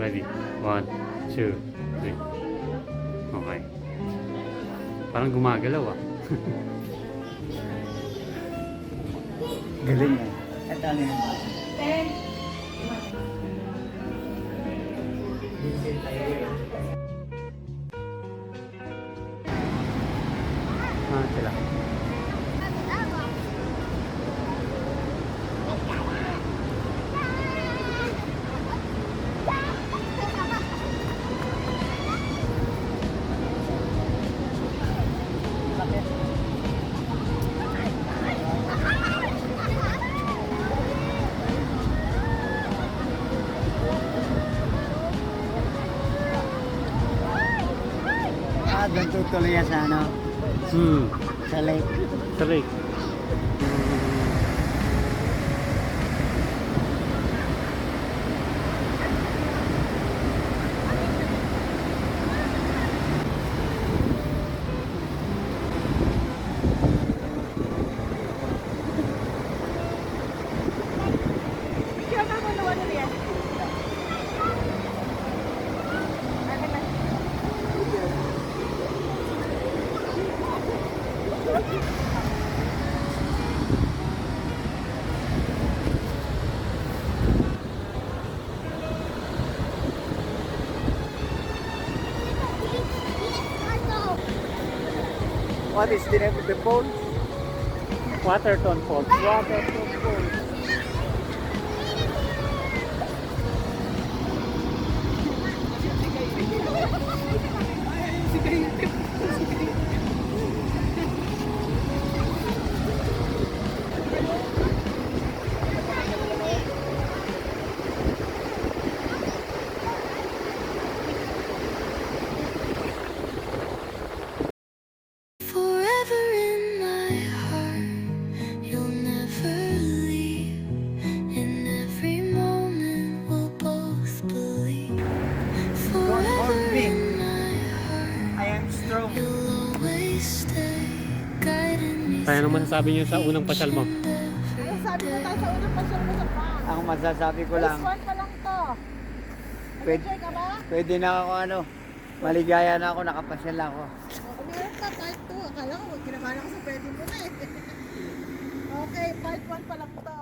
Ready? 1, 2, 3. Okay. Parang gumagalaw ah. Galing eh. Ito ano yun? Ah, sila. Doon tutuloy yan sa ano? Sa lake. Sa lake. What is the name of the boat? Waterton Falls. Waterton Falls. Forever in my heart, you'll never leave. In every moment, we'll both believe. Forever in my heart, I am strong. you'll always stay, guiding me. Kaya naman sabi niyo sa unang pasyal mo. Ano sabi mo tayo sa unang pasyal mo sa park? Ang masasabi ko Phase lang, 1 pa lang to. Pwede- Nag-enjoy ka ba? pwede na ako ano, maligaya na ako, nakapasyal na ako. Meron ka part 2. Akala ko, kinabahan ako sa pwede mo na eh. Okay, part 1 pa lang to.